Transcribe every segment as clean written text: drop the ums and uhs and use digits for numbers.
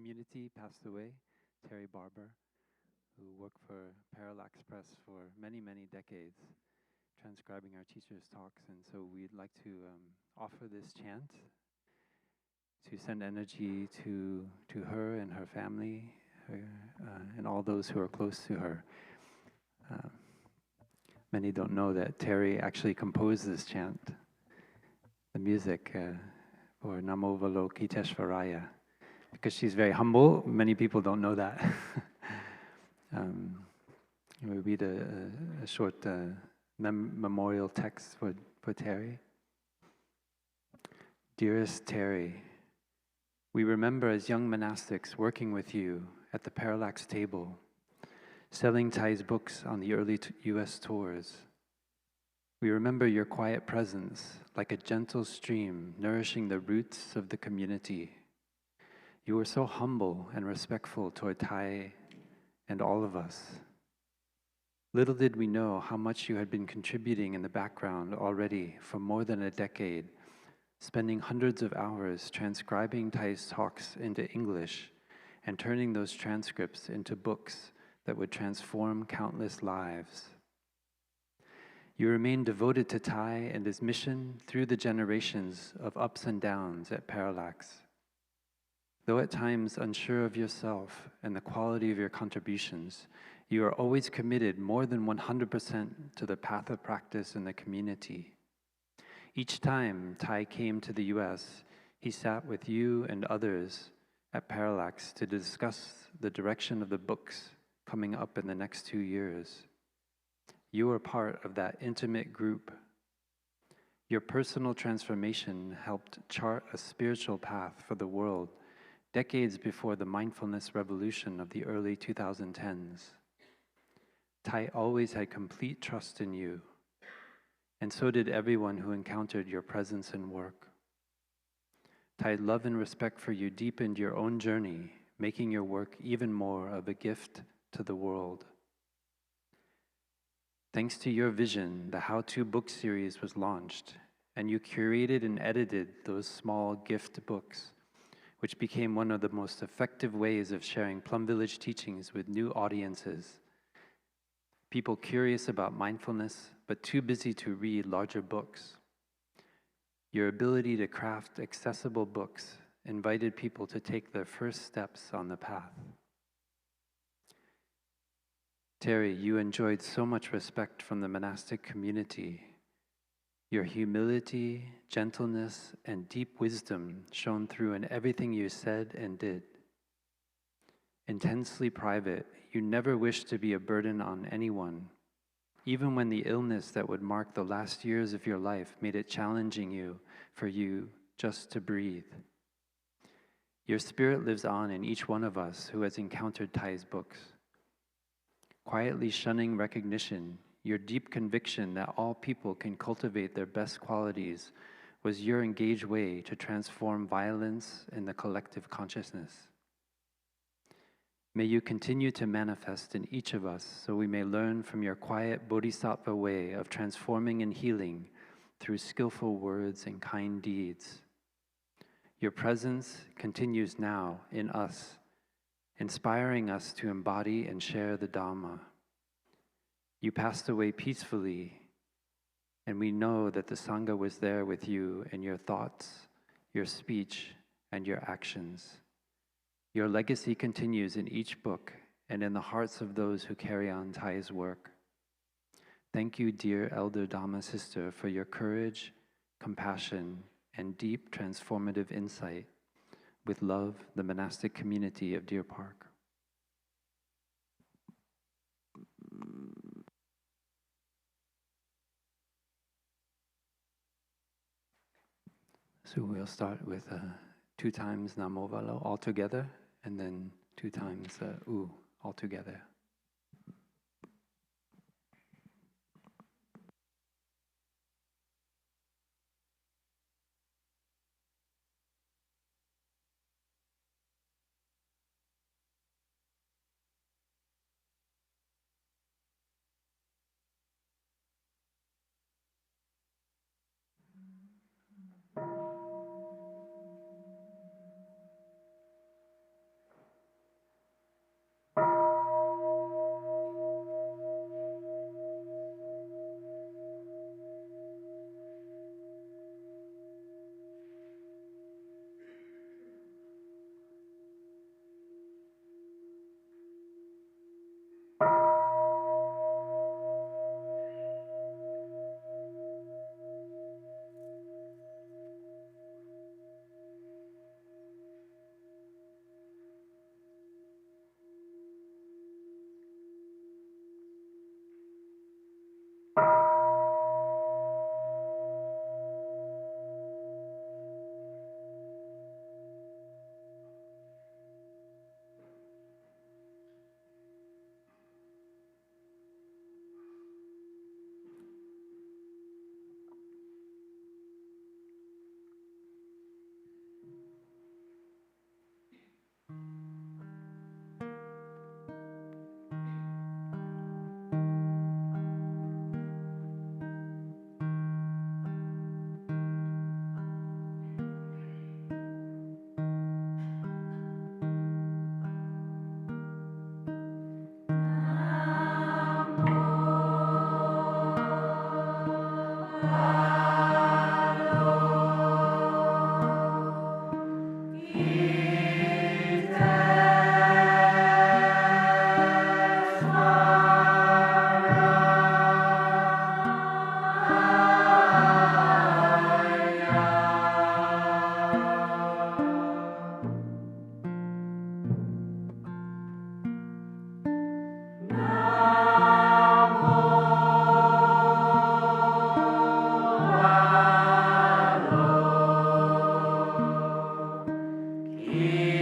community passed away, Terry Barber, who worked for Parallax Press for many, many decades, transcribing our teachers' talks. And so we'd like to offer this chant to send energy to her and her family, and all those who are close to her. Uh, Many don't know that Terry actually composed this chant, the music for Namo Avalokiteshvaraya, because she's very humble. Many people don't know that. We read a short memorial text for Terry. Dearest Terry, we remember as young monastics working with you at the Parallax table, selling Thai's books on the early US tours. We remember your quiet presence like a gentle stream nourishing the roots of the community. You were so humble and respectful toward Thai and all of us. Little did we know how much you had been contributing in the background already for more than a decade, spending hundreds of hours transcribing Thai's talks into English and turning those transcripts into books that would transform countless lives. You remained devoted to Thai and his mission through the generations of ups and downs at Parallax. Though at times unsure of yourself and the quality of your contributions, you are always committed more than 100% to the path of practice in the community. Each time Thai came to the US, he sat with you and others at Parallax to discuss the direction of the books coming up in the next 2 years. You are part of that intimate group. Your personal transformation helped chart a spiritual path for the world decades before the mindfulness revolution of the early 2010s. Thai always had complete trust in you, and so did everyone who encountered your presence and work. Thai love and respect for you deepened your own journey, making your work even more of a gift to the world. Thanks to your vision, the How-To book series was launched, and you curated and edited those small gift books, which became one of the most effective ways of sharing Plum Village teachings with new audiences. People curious about mindfulness, but too busy to read larger books. Your ability to craft accessible books invited people to take their first steps on the path. Terry, you enjoyed so much respect from the monastic community. Your humility, gentleness, and deep wisdom shone through in everything you said and did. Intensely private, you never wished to be a burden on anyone, even when the illness that would mark the last years of your life made it challenging for you just to breathe. Your spirit lives on in each one of us who has encountered Thai's books. Quietly shunning recognition, your deep conviction that all people can cultivate their best qualities was your engaged way to transform violence in the collective consciousness. May you continue to manifest in each of us so we may learn from your quiet bodhisattva way of transforming and healing through skillful words and kind deeds. Your presence continues now in us, inspiring us to embody and share the Dharma. You passed away peacefully, and we know that the Sangha was there with you in your thoughts, your speech, and your actions. Your legacy continues in each book and in the hearts of those who carry on Thai's work. Thank you, dear Elder Dharma Sister, for your courage, compassion, and deep transformative insight. With love, the monastic community of Deer Park. So we'll start with 2 times Namo Valo all together, and then 2 times U all together. Yeah.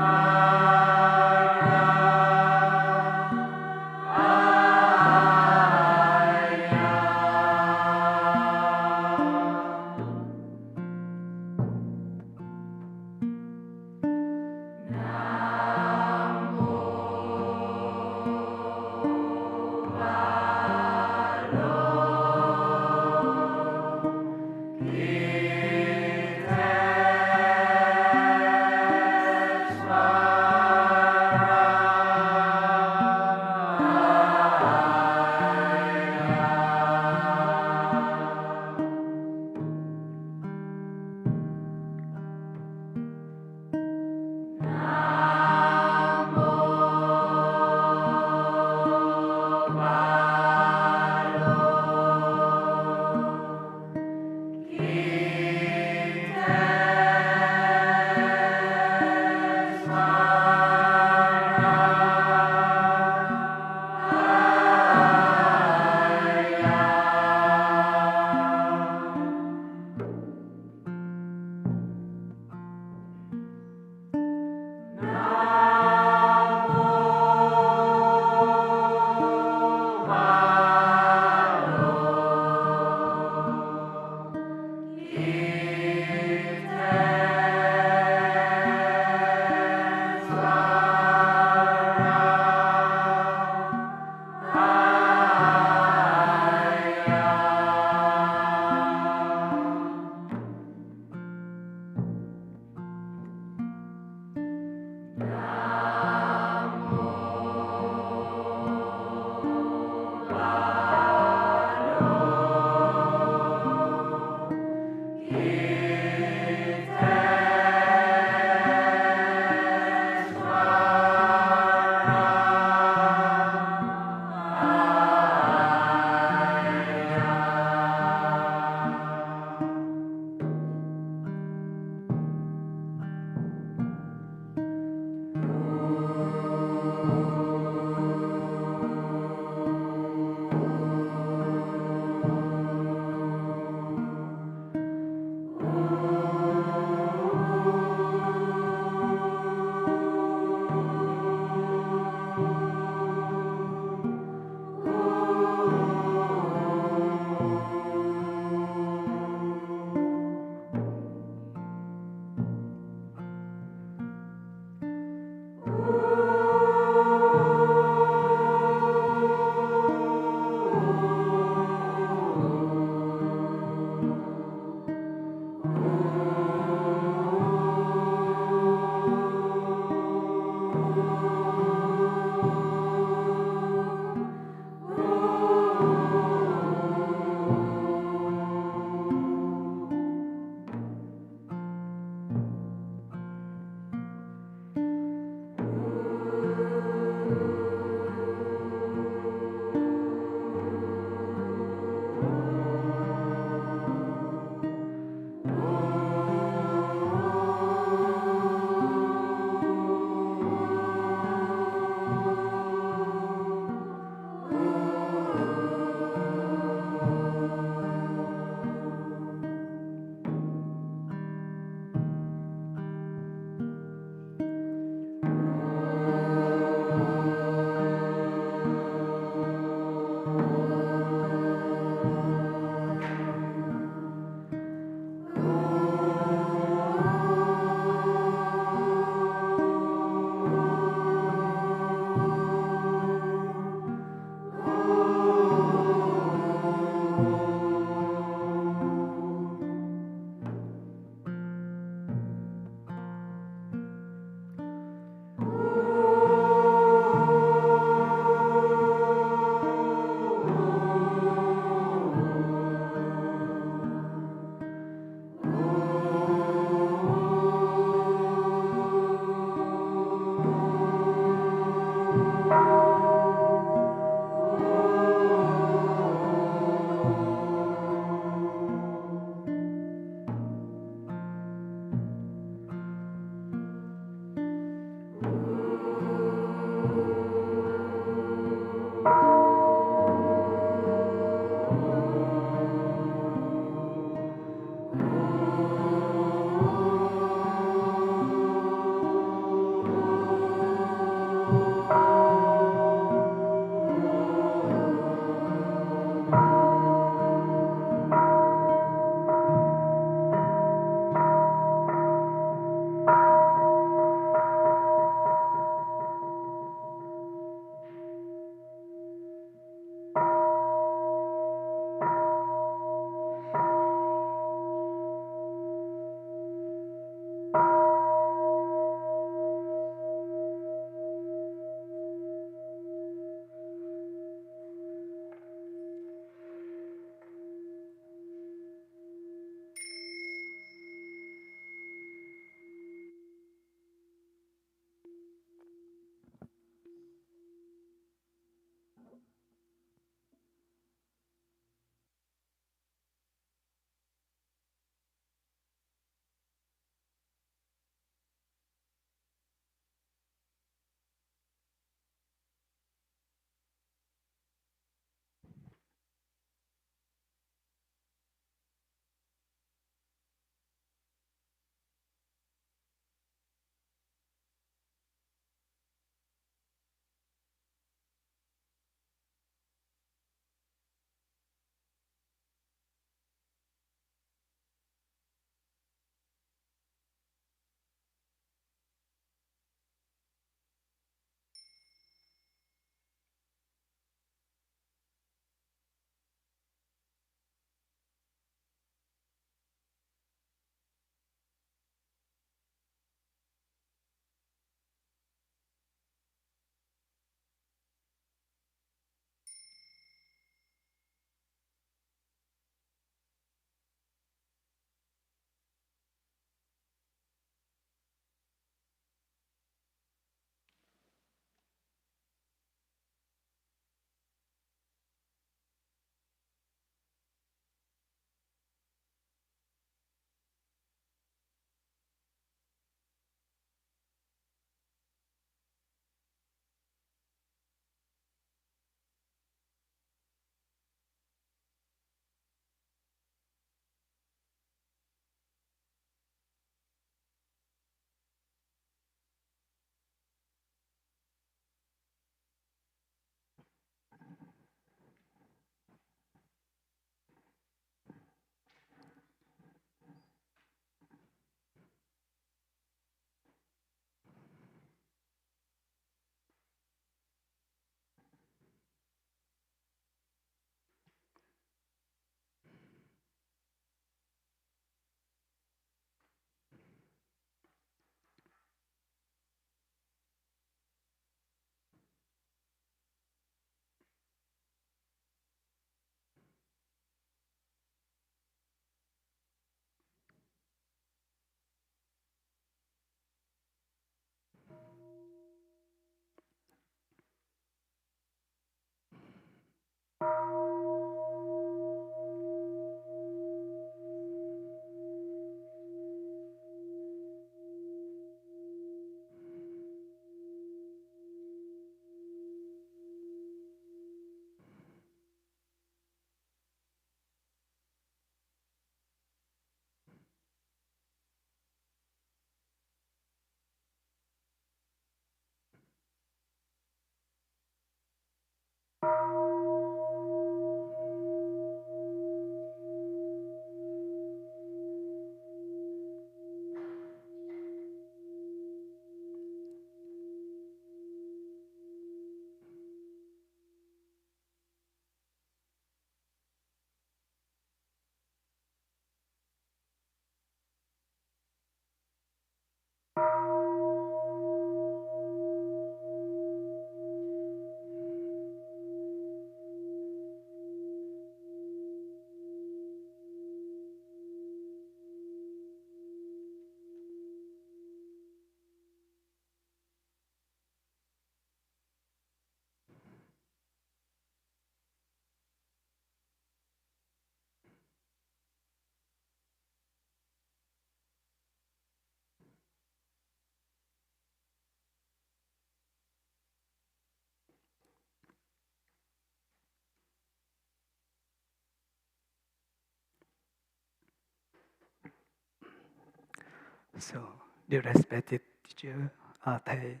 So, dear respected teacher, thầy,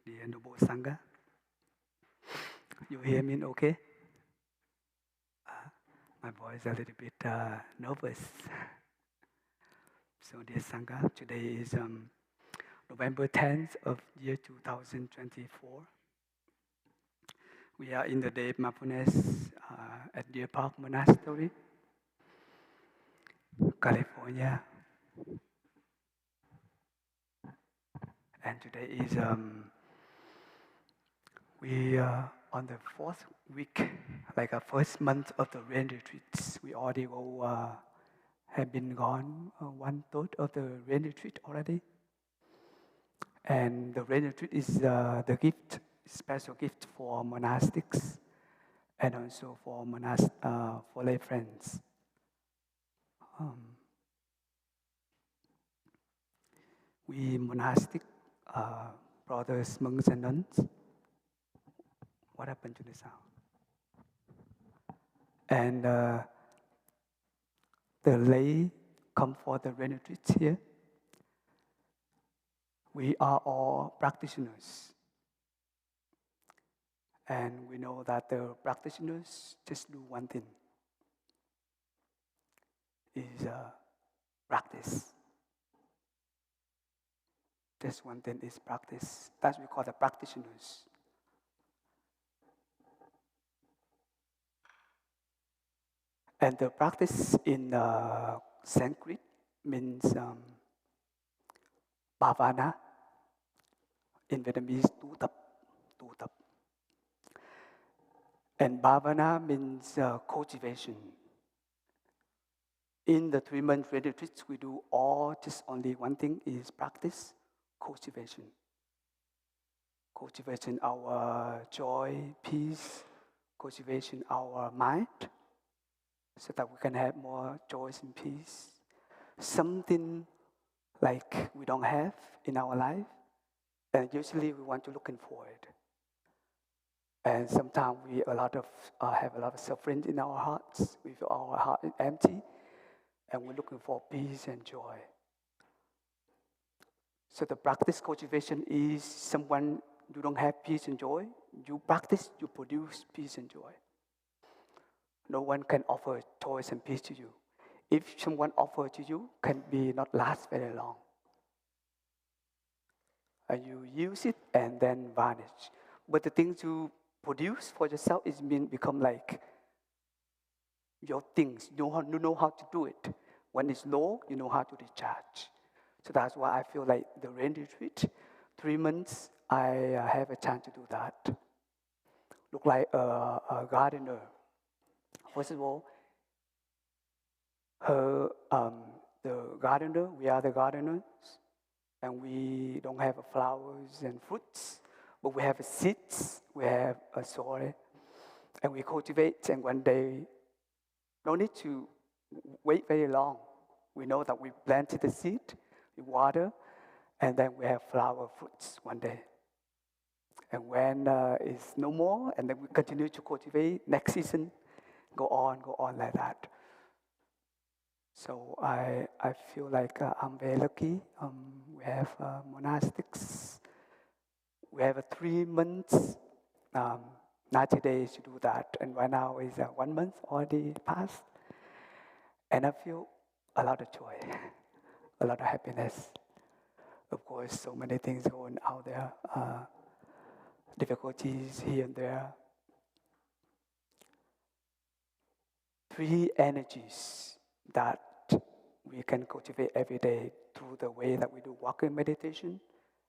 dear noble sangha, you hear me okay? My voice a little bit nervous. So, dear sangha, today is November 10th of year 2024. We are in the day of mindfulness at Deer Park Monastery, California. And today is we are on the fourth week, like a first month of the rain retreats. We already have been gone 1/3 of the rain retreat already. And the rain retreat is the gift, special gift for monastics and also for for lay friends. We monastic brothers, monks, and nuns. What happened to the sound? And the lay come for the rain retreats here. We are all practitioners. And we know that the practitioners just do one thing, is practice. Just one thing is practice. That's what we call the practitioners. And the practice in Sanskrit means bhavana. In Vietnamese, tu tập, tu tập. And bhavana means cultivation. In the 3-month retreats, we do just only one thing is practice, cultivation. Cultivation our joy, peace, cultivation our mind, so that we can have more joy and peace. Something like we don't have in our life, and usually we want to looking for it. And sometimes we have a lot of suffering in our hearts. We feel our heart is empty, and we're looking for peace and joy. So the practice cultivation is someone you don't have peace and joy. You practice, you produce peace and joy. No one can offer joy and peace to you. If someone offers to you, can be not last very long. And you use it and then vanish. But the things you produce for yourself become like your things. You know how to do it. When it's low, you know how to recharge. So that's why I feel like the rain retreat, 3 months, I have a chance to do that. Look like a gardener. First of all, the gardener, we are the gardeners, and we don't have flowers and fruits, but we have seeds, we have a soil, and we cultivate, and one day, no need to wait very long. We know that we planted the seed, we water, and then we have flower fruits one day. And when it's no more, and then we continue to cultivate, next season, go on like that. So I feel like I'm very lucky. We have monastics. We have 3 months, 90 days to do that. And right now is 1 month already passed. And I feel a lot of joy, a lot of happiness. Of course, so many things going out there, difficulties here and there. 3 energies that we can cultivate every day through the way that we do walking meditation,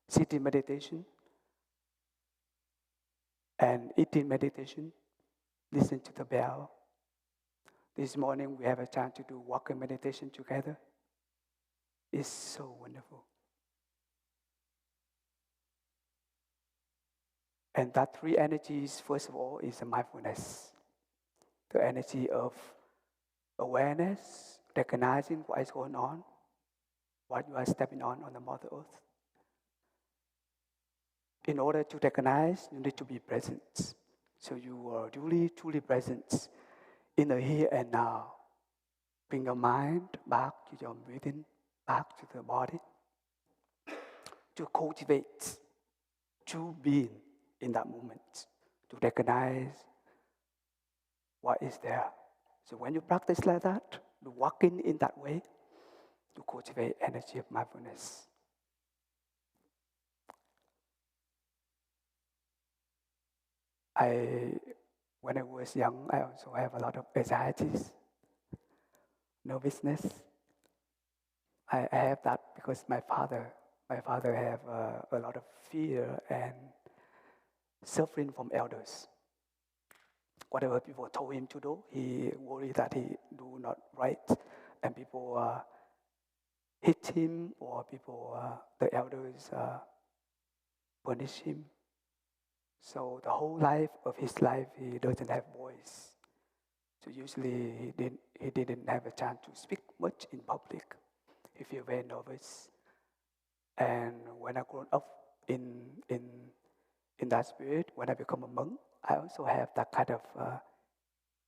sitting meditation, and eating meditation, listen to the bell. This morning we have a chance to do walking meditation together. It's so wonderful. And that 3 energies, first of all, is the mindfulness. The energy of awareness, recognizing what is going on, what you are stepping on the Mother Earth. In order to recognize, you need to be present. So you are truly present in the here and now. Bring your mind back to your breathing, back to the body. to cultivate true being in that moment, to recognize what is there. So when you practice like that, to walk in that way, to cultivate energy of mindfulness. When I was young, I also have a lot of anxieties, nervousness. I have that because my father have a lot of fear and suffering from elders. Whatever people told him to do, he worried that he do not right, and people hit him or people, the elders punish him. So the whole life of his life, he doesn't have voice. So usually he didn't have a chance to speak much in public. He feel very nervous. And when I grew up in that spirit, when I become a monk, I also have that kind of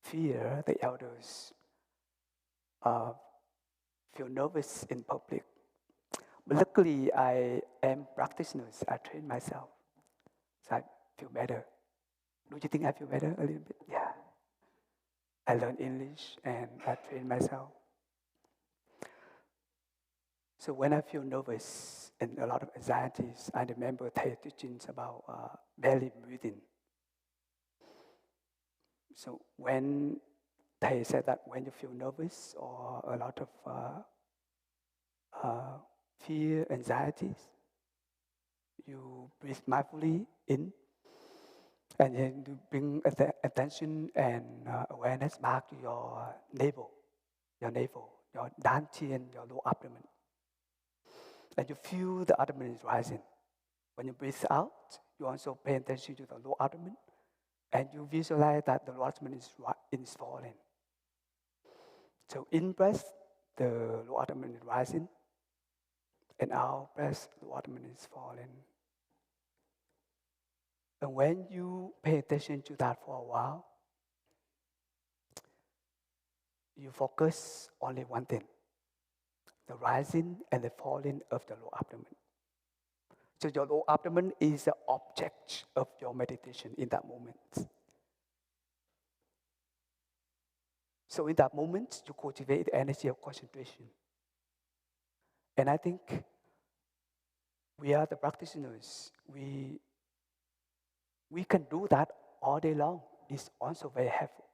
fear. The elders feel nervous in public. But luckily, I am practitioner. I train myself, so I feel better. Do you think I feel better a little bit? Yeah. I learn English and I train myself. So when I feel nervous and a lot of anxieties, I remember Thay's teachings about belly breathing. So when Thay said that when you feel nervous or a lot of fear, anxieties, you breathe mindfully in, and then you bring attention and awareness back to your navel, your dantian, your lower abdomen. And you feel the abdomen is rising. When you breathe out, you also pay attention to the lower abdomen, and you visualize that the lower abdomen is falling. So in breath, the lower abdomen is rising, and out breath, the lower abdomen is falling. And when you pay attention to that for a while, you focus only one thing, the rising and the falling of the lower abdomen. So your lower abdomen is the object of your meditation in that moment. So in that moment, you cultivate the energy of concentration. And I think we are the practitioners. We can do that all day long. It's also very helpful.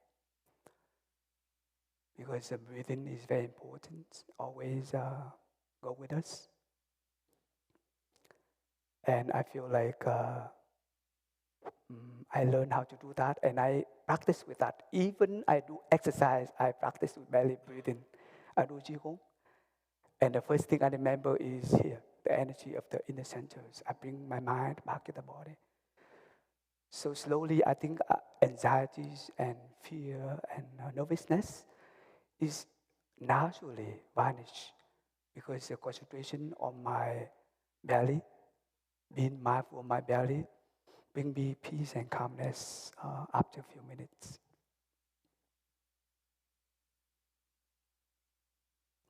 Because the breathing is very important. Always go with us. And I feel like I learned how to do that, and I practice with that. Even I do exercise, I practice with belly breathing. I do Qigong. And the first thing I remember is here, the energy of the inner centers. I bring my mind back to the body. So slowly, I think anxieties and fear and nervousness is naturally vanish because the concentration on my belly, being mindful of my belly, bring me peace and calmness after a few minutes.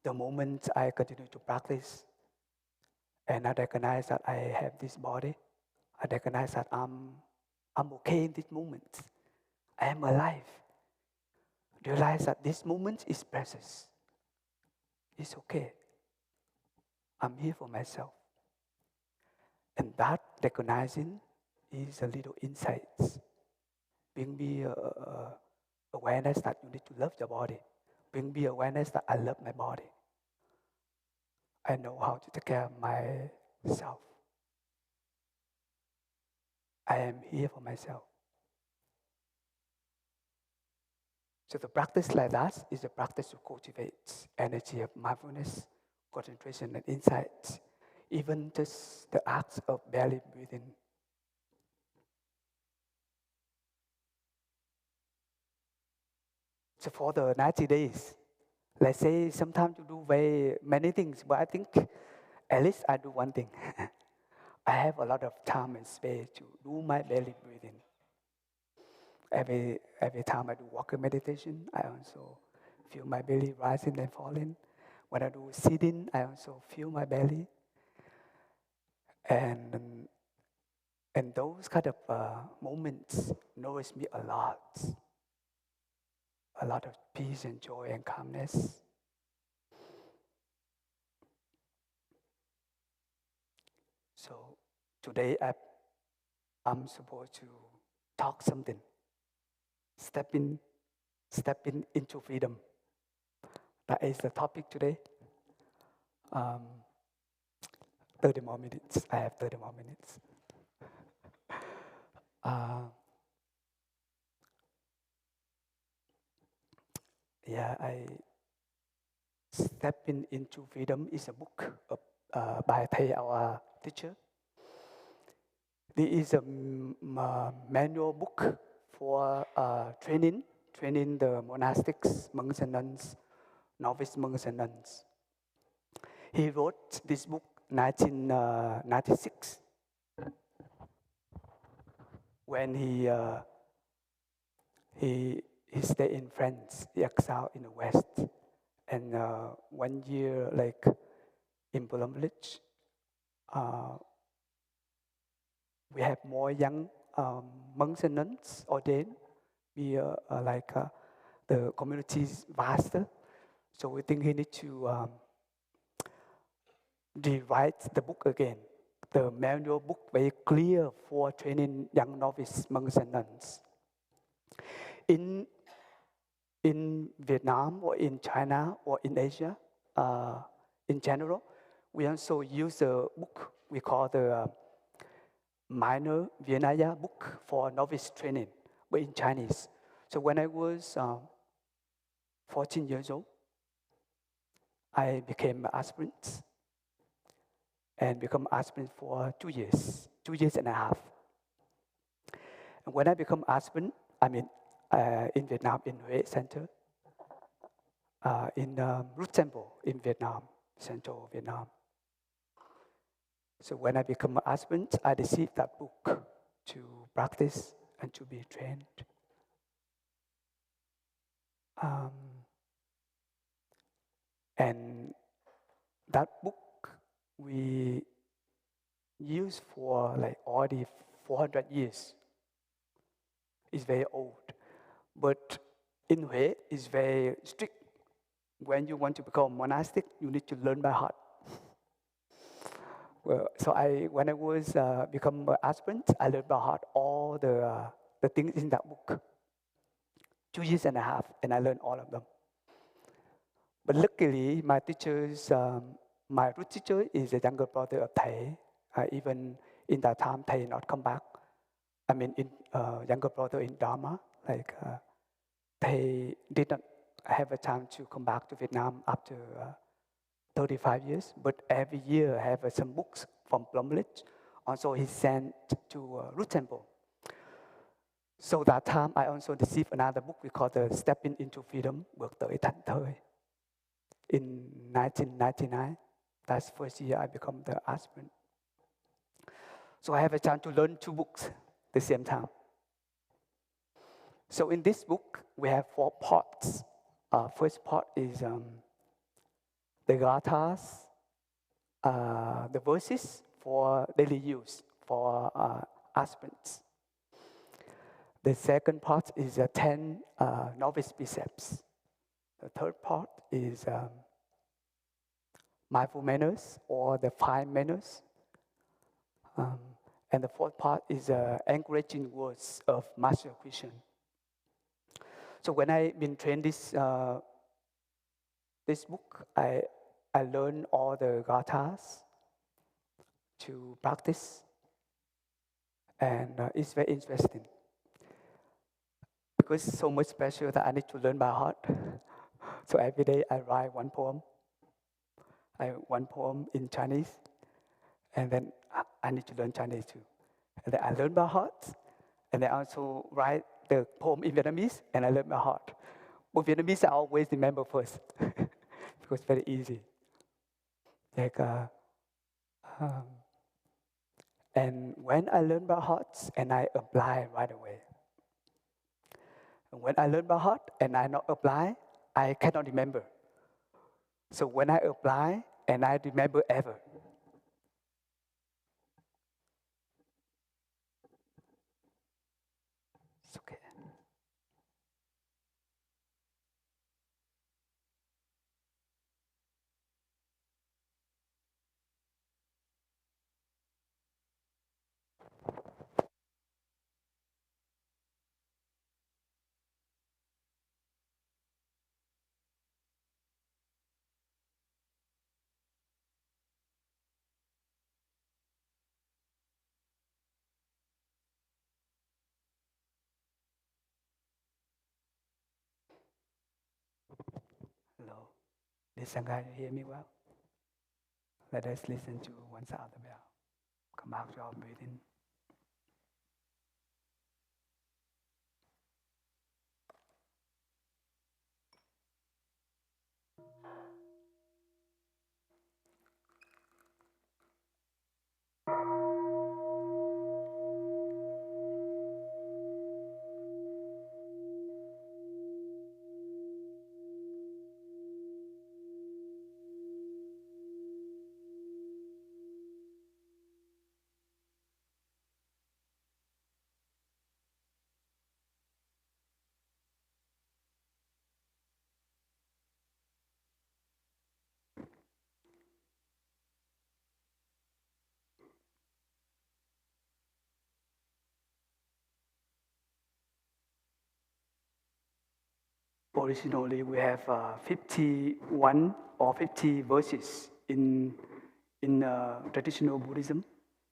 The moment I continue to practice and I recognize that I have this body, I recognize that I'm okay in this moment. I am alive. Realize that this moment is precious. It's okay. I'm here for myself. And that recognizing is a little insights. Bring me awareness that you need to love your body. Bring me awareness that I love my body. I know how to take care of myself. I am here for myself. So the practice like that is the practice to cultivate energy of mindfulness, concentration, and insight. Even just the acts of belly breathing. So for the 90 days, let's say sometimes you do very many things, but I think at least I do one thing. I have a lot of time and space to do my belly breathing. Every time I do walking meditation, I also feel my belly rising and falling. When I do sitting, I also feel my belly. And, and those kind of moments nourish me a lot of peace and joy and calmness. So today I'm supposed to talk something, stepping into freedom. That is the topic today. 30 more minutes. I have 30 more minutes. Stepping into Freedom is a book by Thầy, our teacher. This is a manual book for training the monastics, monks and nuns, novice monks and nuns. He wrote this book 1996 when he stayed in France. He exiled in the West, and 1 year like in Columbus, we have more young monks and nuns ordained. We the community is vaster, so we think he need to rewrite the book again. The manual book very clear for training young novice monks and nuns. In Vietnam or in China or in Asia, in general, we also use a book we call the Minor Vinaya book for novice training, but in Chinese. So when I was 14 years old, I became an aspirant and become aspirant for 2 years and a half. And when I become aspirant, in Vietnam, in Hue Center, in Root Temple in Vietnam, Central Vietnam. So when I become an aspirant, I received that book to practice and to be trained. And that book we use for like already 400 years. It's very old, but in Hue it's very strict. When you want to become monastic, you need to learn by heart. Well, so when I was become an aspirant, I learned by heart all the things in that book. 2 years and a half, and I learned all of them. But luckily, my teachers, my root teacher is a younger brother of Thầy. Even in that time, Thầy not come back. Younger brother in Dharma, Thầy did not have a time to come back to Vietnam after 35 years, but every year I have some books from Plumledge. Also, he sent to Root Temple. So that time, I also received another book we call the Stepping into Freedom, Bước tới Thảnh Thơi. In 1999, that's the first year I become the aspirant. So I have a chance to learn 2 books at the same time. So in this book, we have 4 parts. First part is the gathas, the verses for daily use for aspirants. The second part is 10 novice precepts. The third part is mindful manners or the 5 manners. And the fourth part is encouraging words of Master Christian. So when I've been trained this book, I learned all the gathas to practice, and it's very interesting because it's so much special that I need to learn by heart. So every day I write one poem. One poem in Chinese, and then I need to learn Chinese too. And then I learn by heart, and then I also write the poem in Vietnamese, and I learn by heart. But Vietnamese I always remember first because it's very easy. And when I learn by heart, and I apply right away. And when I learn by heart and I not apply, I cannot remember. So when I apply and I remember ever. Did Sangha hear me well? Let us listen to one sound of the bell. Come back to our breathing. Originally, we have 51 or 50 verses in traditional Buddhism.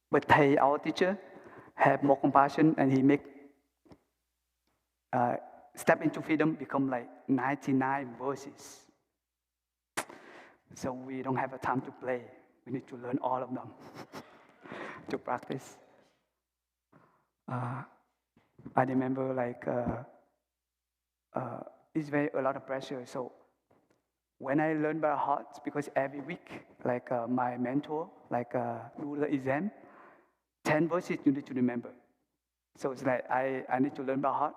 But Thầy, our teacher, have more compassion and he make step into freedom become like 99 verses. So we don't have a time to play. We need to learn all of them to practice. I remember like it's a lot of pressure. So when I learn by heart, because every week, like my mentor, like do the exam, 10 verses you need to remember. So it's like I need to learn by heart.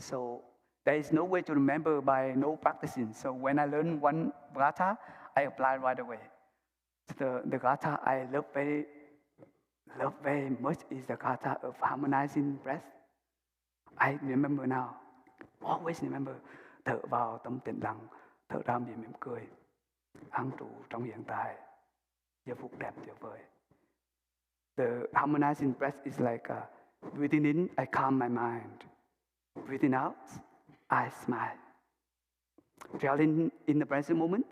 So there is no way to remember by no practicing. So when I learn one gatha, I apply right away. The gatha I love very much is the gatha of harmonizing breath. I remember now, always remember, thở vào tâm tĩnh lặng, thở ra miệng mỉm cười, an trụ trong hiện tại, giây phút đẹp tuyệt vời. The harmonizing breath is like breathing in, I calm my mind. Breathing out, I smile. Dwelling in the present moment,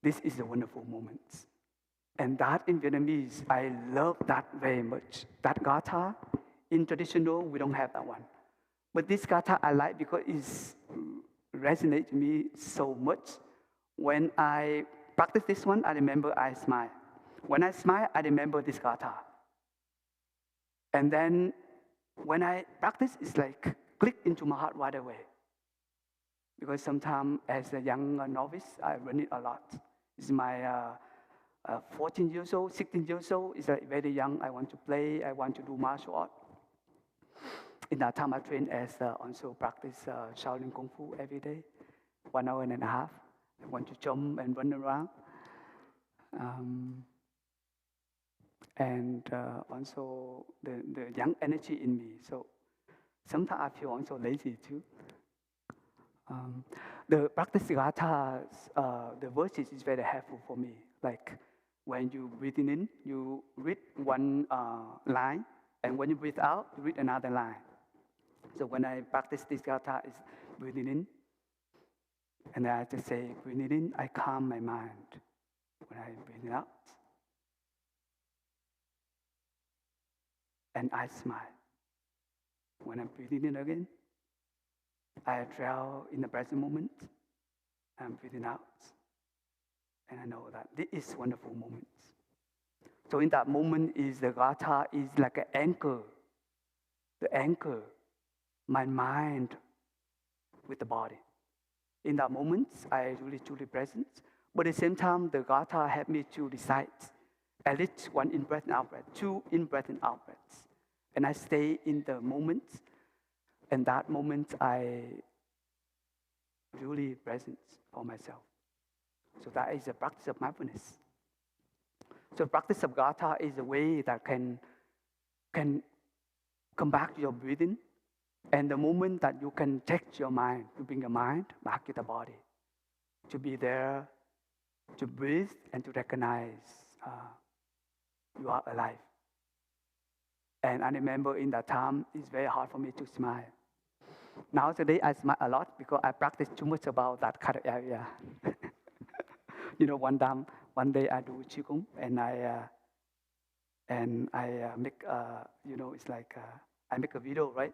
this is a wonderful moment. And that in Vietnamese, I love that very much. That gatha, in traditional, we don't have that one. But this gatha I like because it resonates with me so much. When I practice this one, I remember I smile. When I smile, I remember this gatha. And then when I practice, it's like click into my heart right away. Because sometimes as a young novice, I run it a lot. It's my 14 years old, 16 years old. It's like very young. I want to play. I want to do martial art. In that time, I train as also practice Shaolin Kung Fu every day, 1 hour and a half. I want to jump and run around. And also the young energy in me. So sometimes I feel also lazy too. The practice gathas, the verses is very helpful for me. Like when you breathing in, you read one line, and when you breathe out, you read another line. So when I practice this gatha, is breathing in, and I just say, breathing in, I calm my mind. When I breathe out, and I smile. When I'm breathing in again, I dwell in the present moment. I'm breathing out, and I know that this is wonderful moment. So in that moment, is the gatha is like an anchor. The anchor, my mind with the body. In that moment, I really truly present. But at the same time, the gatha helped me to recite at least one in-breath and out-breath, 2 in-breath and out-breaths. And I stay in the moment. And that moment, I really present for myself. So that is a practice of mindfulness. So practice of gatha is a way that can come back to your breathing. And the moment that you can take your mind, to bring your mind back to the body, to be there, to breathe and to recognize you are alive. And I remember in that time, it's very hard for me to smile. Now today I smile a lot because I practice too much about that kind of area. One day I do qigong and I make it's like I make a video, right?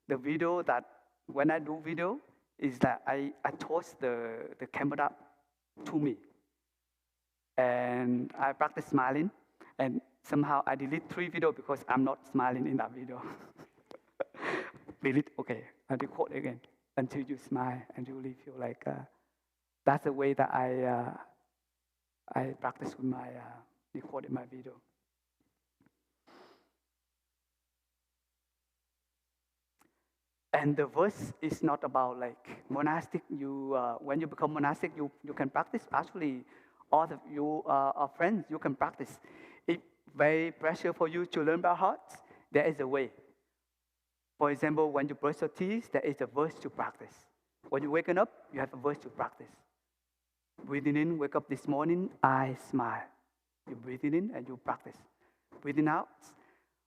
The video that when I do video, is that I tossed the camera to me. And I practice smiling. And somehow I delete 3 videos because I'm not smiling in that video. Delete, okay, I record again until you smile and you really feel like that's the way that I practice with my recording my video. And the verse is not about like monastic. You when you become monastic, you can practice. Actually, all of you are friends. You can practice. If very pressure for you to learn by heart, there is a way. For example, when you brush your teeth, there is a verse to practice. When you're waking up, you have a verse to practice. Breathing in, wake up this morning, I smile. You breathing in and you practice. Breathing out,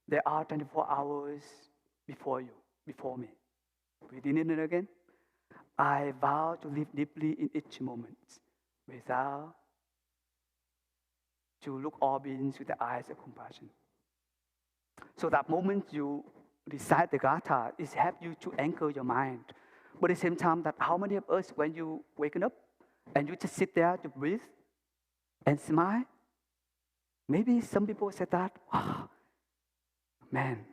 there are 24 hours before you, before me. Breathing in and again, I vow to live deeply in each moment without to look all beings with the eyes of compassion. So that moment you recite the Gatha, it helps you to anchor your mind. But at the same time, that how many of us, when you waking up and you just sit there to breathe and smile, maybe some people said that, oh, man,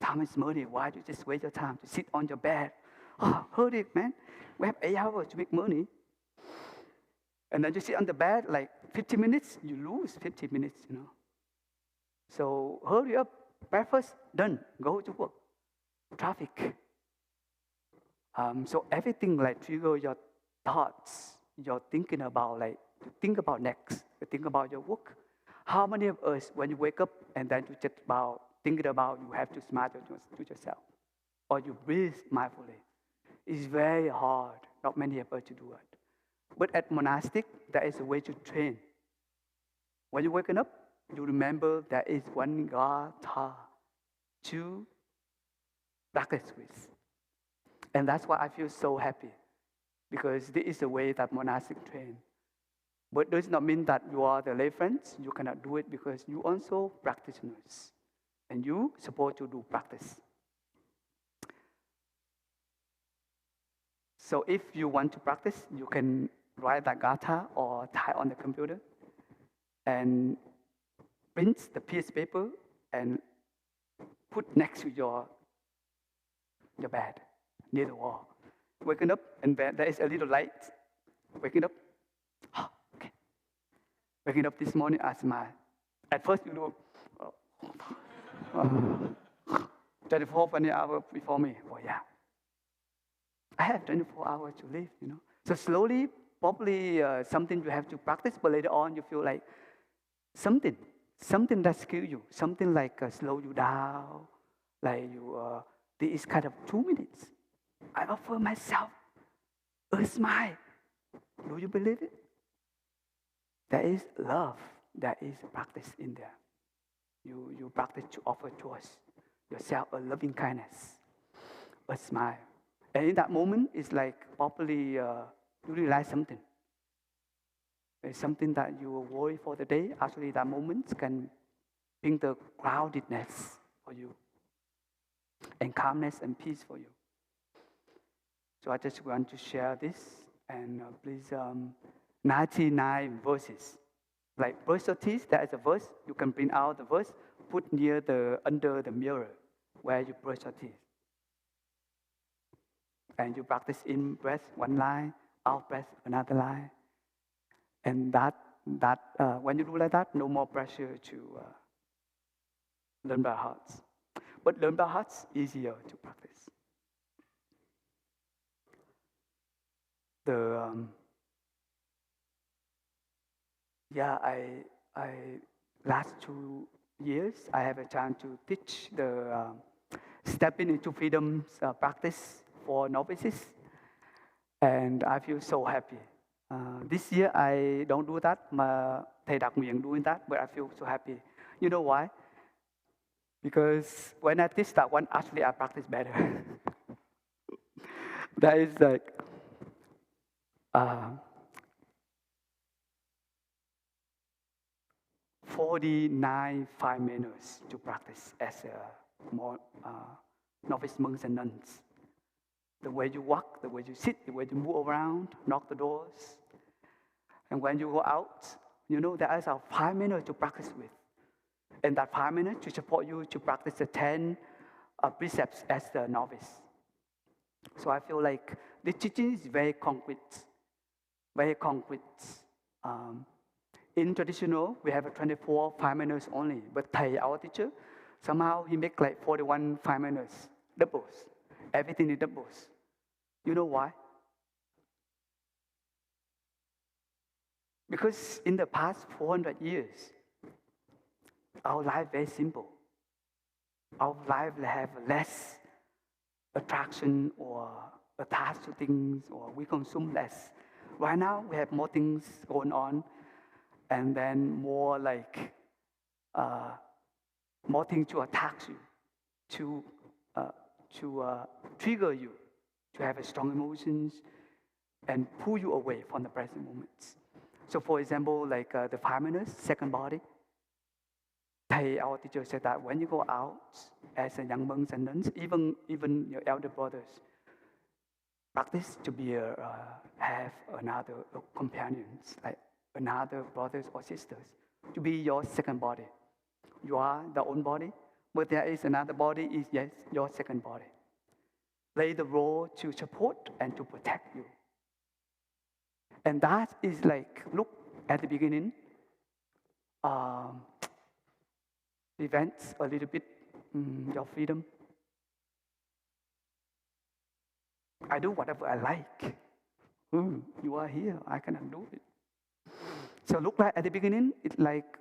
time is money. Why do you just waste your time to sit on your bed? Oh, heard it, man. We have 8 hours to make money. And then you sit on the bed like 50 minutes, you lose 50 minutes, you know. So hurry up, breakfast, done, go to work. Traffic. So everything like trigger your thoughts, you're thinking about like, think about next, think about your work. How many of us, when you wake up and then you just about thinking about you have to smile to yourself, or you breathe mindfully? It's very hard. Not many of us to do it. But at monastic, there is a way to train. When you're waking up, you remember there is one God to practice with. And that's why I feel so happy, because this is the way that monastic train. But does not mean that you are the lay friends. You cannot do it because you also practitioners. And you supposed to do practice. So if you want to practice, you can write that Gatha or type on the computer and print the piece of paper and put next to your bed, near the wall. Waking up, and there is a little light. Waking up, oh, okay. Waking up this morning, I smile. At first, you do, 24 hours before me. Oh, yeah. I have 24 hours to live, you know. So slowly, probably something you have to practice, but later on you feel like something that skill you, something like slow you down, like you, this kind of 2 minutes. I offer myself a smile. Do you believe it? There is love, there is practice in there. You practice to offer yourself a loving kindness, a smile. And in that moment, it's like probably you realize something. It's something that you worry for the day. Actually, that moment can bring the groundedness for you, and calmness and peace for you. So I just want to share this, and please, 99 verses. Like brush your teeth, there is a verse. You can print out the verse, put under the mirror where you brush your teeth. And you practice in breath, one line, out breath, another line. And that when you do like that, no more pressure to learn by heart. But learn by heart easier to practice. I last 2 years I have a chance to teach the stepping into freedom practice for novices, and I feel so happy. This year I don't do that, mà thầy đặc nguyện doing that, but I feel so happy. You know why? Because when I teach that one, actually I practice better. That is like 49 5 minutes to practice as a more novice monks and nuns. The way you walk, the way you sit, the way you move around, knock the doors. And when you go out, there is 5 minutes to practice with. And that 5 minutes to support you to practice the 10 precepts as the novice. So I feel like the teaching is very concrete, very concrete. In traditional, we have a 24 5 minutes only, but Thầy, our teacher, somehow he make like 41 5 minutes, doubles. Everything is doubles. You know why? Because in the past 400 years, our life very simple. Our life have less attraction or attached to things, or we consume less. Right now, we have more things going on, and then more like more things to attach you, to trigger you, to have strong emotions, and pull you away from the present moments. So, for example, like the 5 minutes, second body. Thầy, our teacher, said that when you go out as a young monks and nuns, even your elder brothers, practice to be have another companions, like another brothers or sisters, to be your second body. You are the own body, but there is another body, is yes, your second body. Play the role to support and to protect you. And that is like, look, at the beginning, prevents a little bit your freedom. I do whatever I like. You are here, I cannot do it. So look like at the beginning, it like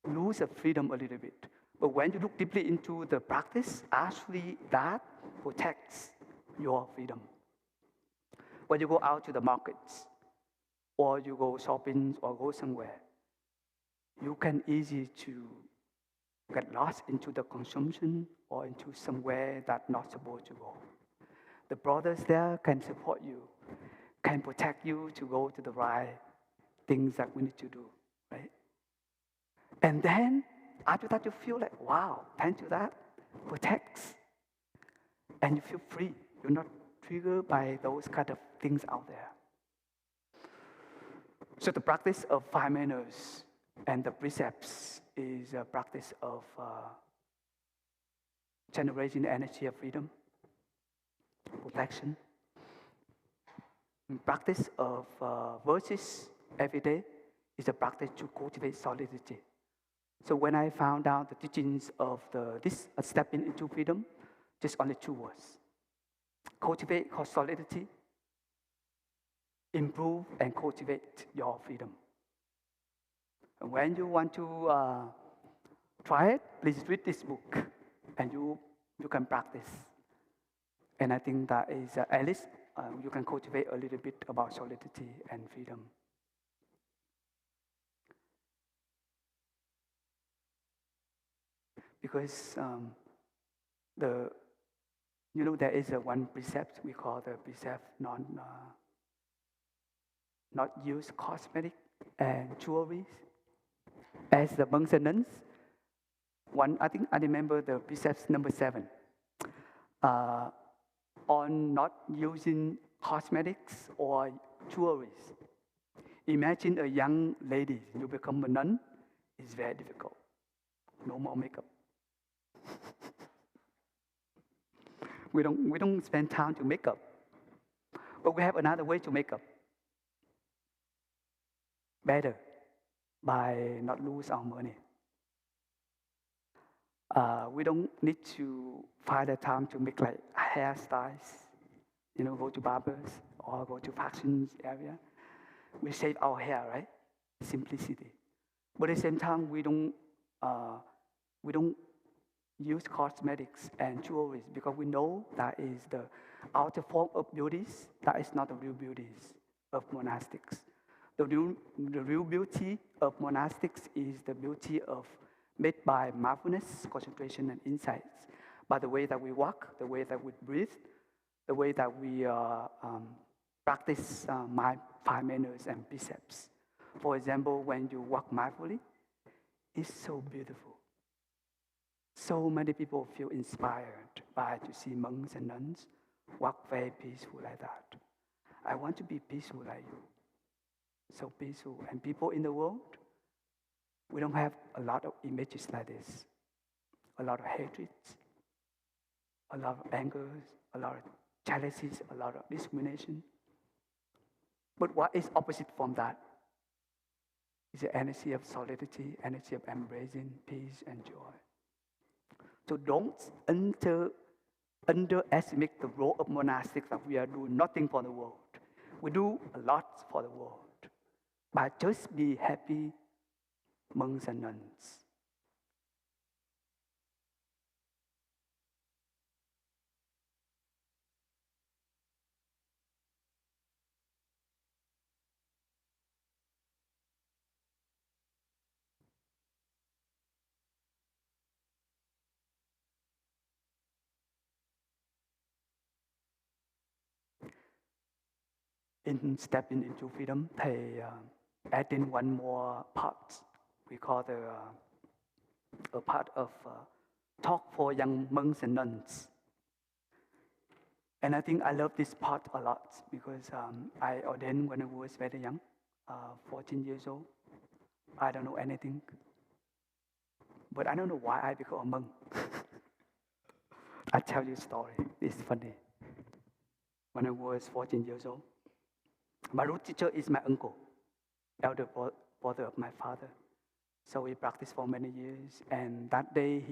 lose the freedom a little bit. But when you look deeply into the practice, actually that protects your freedom. When you go out to the markets, or you go shopping, or go somewhere, you can easily to get lost into the consumption or into somewhere that's not supposed to go. The brothers there can support you, can protect you to go to the right things that we need to do, right? And then after that, you feel like, wow, thanks to that, protects. And you feel free. You're not triggered by those kind of things out there. So the practice of 5 manners and the precepts is a practice of generating the energy of freedom, protection. And practice of virtues every day is a practice to cultivate solidity. So when I found out the teachings of this stepping into freedom, just only 2 words. Cultivate solidity, improve and cultivate your freedom. And when you want to try it, please read this book, and you can practice. And I think that is, at least you can cultivate a little bit about solidity and freedom. Because there is one precept we call the precept not use cosmetic and jewelry as the monks and nuns. I think I remember the precept number 7 on not using cosmetics or jewelry. Imagine a young lady, you become a nun, it's very difficult. No more makeup. We don't spend time to make up. But we have another way to make up. Better, by not lose our money. We don't need to find the time to make like hairstyles, go to barbers or go to fashion area. We save our hair, right? Simplicity. But at the same time, we don't use cosmetics and jewelry because we know that is the outer form of beauties. That is not the real beauties of monastics. The real beauty of monastics is the beauty made by mindfulness, concentration, and insights. By the way that we walk, the way that we breathe, the way that we practice my 5 manners and precepts. For example, when you walk mindfully, it's so beautiful. So many people feel inspired to see monks and nuns walk very peaceful like that. I want to be peaceful like you. So peaceful. And people in the world, we don't have a lot of images like this. A lot of hatreds, a lot of angers, a lot of jealousies, a lot of discrimination. But what is opposite from that? Is the energy of solidity, energy of embracing peace and joy. So don't underestimate the role of monastics that we are doing nothing for the world. We do a lot for the world. But just be happy, monks and nuns. In stepping into freedom, they add in one more part. We call a part of talk for young monks and nuns. And I think I love this part a lot because I ordained when I was very young, 14 years old. I don't know anything. But I don't know why I became a monk. I'll tell you a story. It's funny. When I was 14 years old, my root teacher is my uncle, elder brother of my father. So we practiced for many years. And that day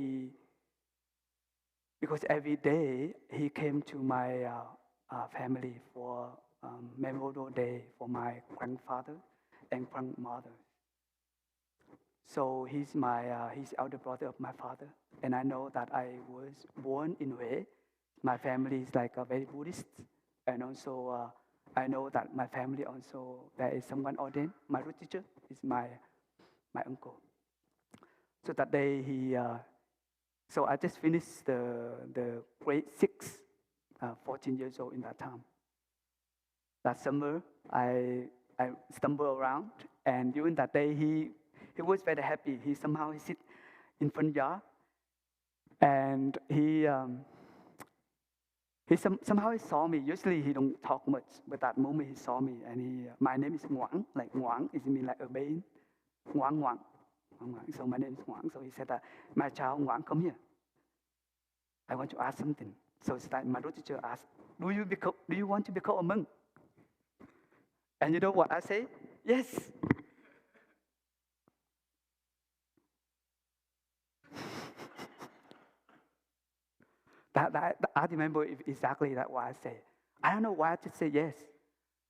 because every day he came to my family for Memorial Day for my grandfather and grandmother. So he's elder brother of my father. And I know that I was born in Hue. My family is like a very Buddhist. And also I know that my family also, there is someone ordained. My root teacher is my uncle. So that day so I just finished the grade 6, 14 years old in that time. That summer, I stumbled around, and during that day, he was very happy. He sit in front yard, and somehow he saw me. Usually he don't talk much, but that moment he saw me, and my name is Ngoang. Like Ngoang, it means like a baby. Ngoang Ngoang. So my name is Ngoang. So he said, my child Ngoang, come here. I want to ask something. So it's like my root teacher asked, do you want to become a monk? And you know what I say? Yes. I remember exactly that what I say. I don't know why I just say yes.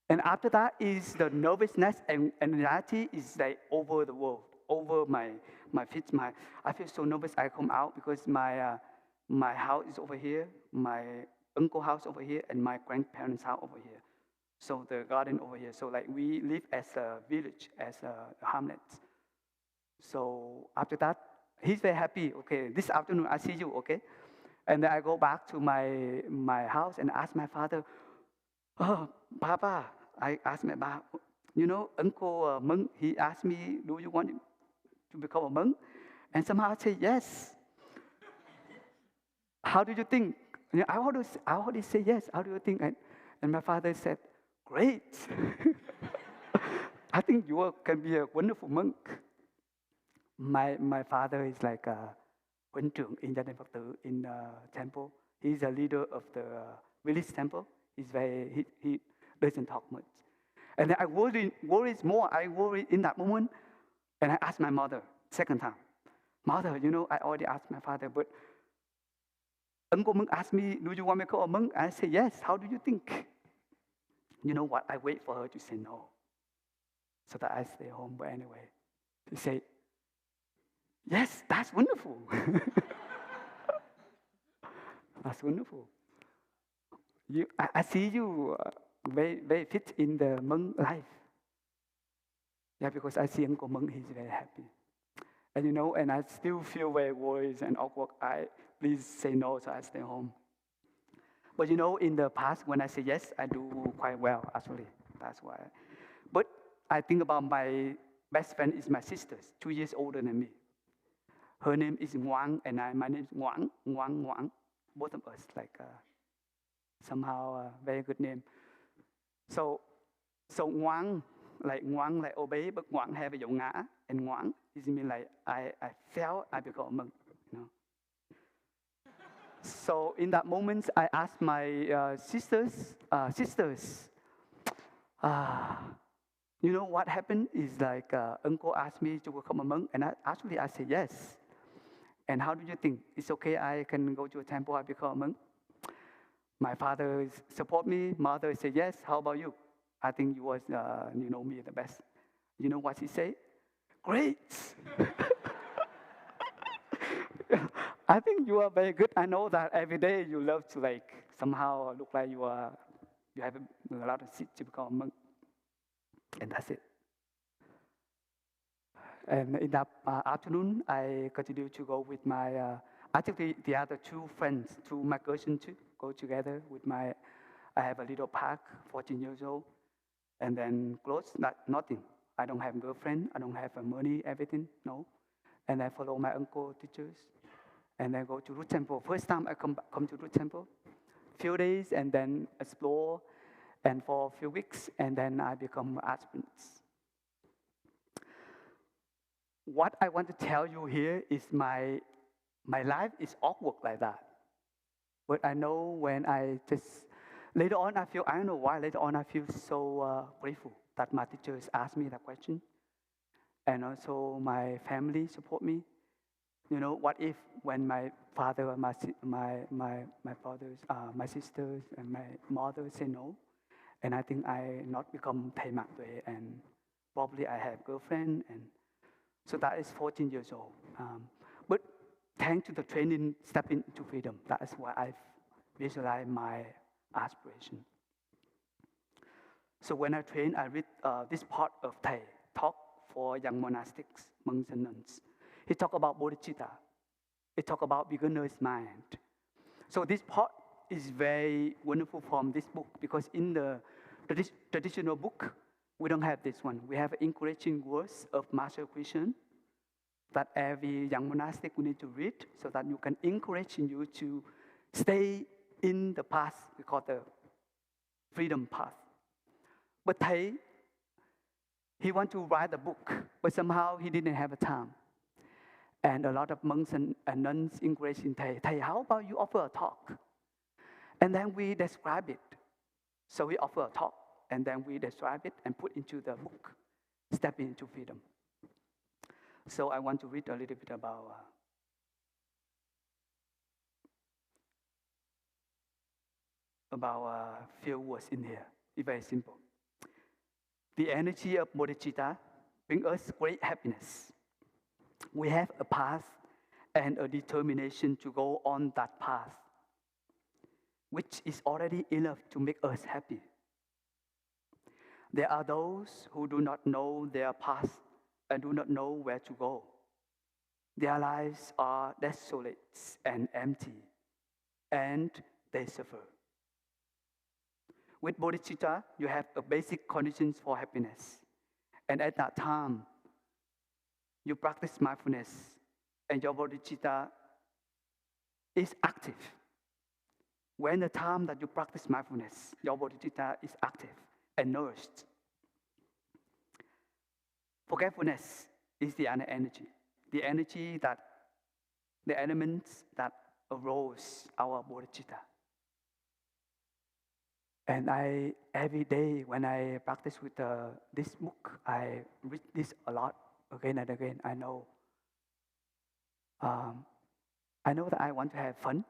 And after that is the nervousness and anxiety is like over the world, over my feet. I feel so nervous. I come out because my house is over here, my uncle's house over here, and my grandparents' house over here. So the garden over here. So like we live as a village, as a hamlet. So after that, he's very happy. Okay, this afternoon I see you. Okay, and then I go back to my house and ask my father, oh, Papa, I asked my Papa, Uncle Monk, he asked me, do you want to become a monk? And somehow I say yes. How do you think? I already say yes. How do you think? And my father said, great. I think you can be a wonderful monk. My father is like a huấn trưởng in Gia đình Phật tử in temple. He's a leader of the village temple. He doesn't talk much. And then I worry more. I worry in that moment. And I asked my mother, second time, Mother, I already asked my father, but Uncle Monk asked me, do you want me to become a monk? I say, yes. How do you think? You know what? I wait for her to say no. So that I stay home. But anyway, she said, yes, that's wonderful. That's wonderful. I see you very, very fit in the monk life. Yeah, because I see Uncle Monk, he's very happy. And I still feel very worried and awkward. Please say no, so I stay home. But in the past, when I say yes, I do quite well, actually. That's why. But I think about my best friend is my sister, 2 years older than me. Her name is Ngoang, and my name is Ngoang. Both of us, somehow a very good name. So ngoan, like obey, but ngoan have a dấu ngã, and ngoan is mean like I fell, I become a monk, you know. So in that moment, I asked my sisters, you know what happened is like uncle asked me to become a monk, and I said yes. And how do you think? It's okay, I can go to a temple, I become a monk? My father support me, mother said yes, how about you? I think you know me the best. You know what he said? Great! I think you are very good. I know that every day you love to like somehow look like you have a lot of seeds to become a monk. And that's it. And in that afternoon, I continued to go with my, I took the other two friends to my excursion to go together with I have a little park, 14 years old, and then clothes, nothing. I don't have a girlfriend, I don't have money, everything, no. And I follow my uncle teachers, and I go to Root Temple. First time I come to Root Temple, few days, and then explore, and for a few weeks, and then I become aspirant. What I want to tell you here is my life is awkward like that. But I know when later on I don't know why, later on I feel so grateful that my teachers asked me that question. And also my family support me. You know, what if when my father and my brothers, my sisters and my mother say no, and I think I not become Thầy Man Tue, and probably I have girlfriend, and so that is 14 years old. But thanks to the training, step into freedom. That is why I visualize my aspiration. So when I train, I read this part of Thầy Talk for young monastics, monks and nuns. He talk about bodhicitta. He talk about beginner's mind. So this part is very wonderful from this book, because in the traditional book, we don't have this one. We have encouraging words of Master Christian that every young monastic we need to read, so that you can encourage you to stay in the path we call the freedom path. But Thầy, he want to write a book, but somehow he didn't have a time. And a lot of monks and nuns encouraging Thầy, how about you offer a talk? And then we describe it. So we offer a talk, and then we describe it and put into the book, Step into Freedom. So I want to read a little bit about a few words in here. It's very simple. The energy of bodhicitta brings us great happiness. We have a path and a determination to go on that path, which is already enough to make us happy. There are those who do not know their path and do not know where to go. Their lives are desolate and empty, and they suffer. With bodhicitta, you have a basic conditions for happiness. And at that time, you practice mindfulness, and your bodhicitta is active. When the time that you practice mindfulness, your bodhicitta is active and nourished. Forgetfulness is the other energy. The energy that, the elements that arose our bodhicitta. And every day when I practice with this book, I read this a lot, again and again. I know that I want to have fun.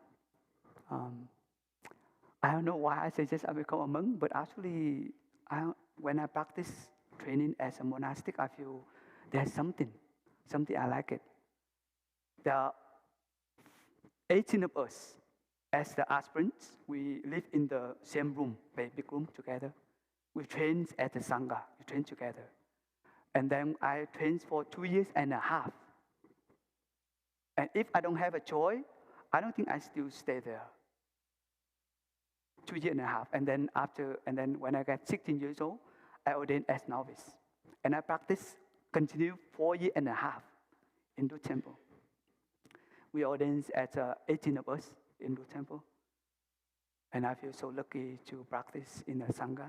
I don't know why I suggest I become a monk, but actually, when I practice training as a monastic, I feel there's something I like it. There are 18 of us. As the aspirants, we live in the same room, very big room together. We train at the Sangha, we train together. And then I train for 2.5 years. And if I don't have a choice, I don't think I still stay there. 2.5 years. And then when I got 16 years old, I ordained as novice. And I continue 4.5 years in the temple. We ordained at 18 of us in the temple. And I feel so lucky to practice in a Sangha.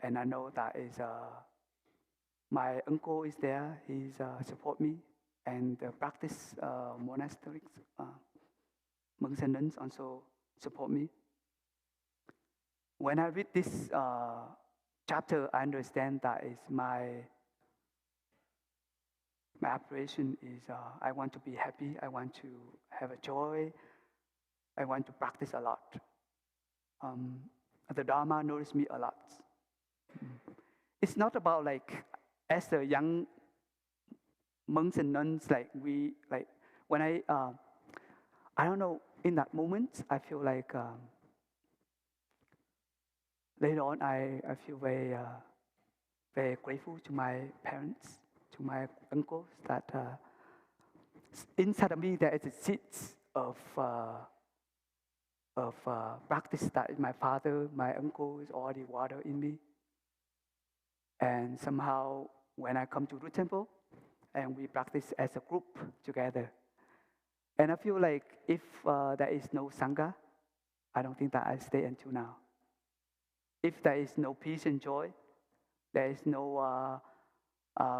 And I know that is my uncle is there. He's support me. And the practice monasteries, monks and nuns also support me. When I read this chapter, I understand that is my aspiration is I want to be happy. I want to have a joy. I want to practice a lot. The Dharma nourishes me a lot. It's not about like as a young monks and nuns, like when I don't know, in that moment I feel like later on I feel very very grateful to my parents, to my uncles, that inside of me there is a seed of practice that my father, my uncle is already water in me. And somehow when I come to Root Temple and we practice as a group together, and I feel like if there is no Sangha, I don't think that I stay until now. If there is no peace and joy, there is no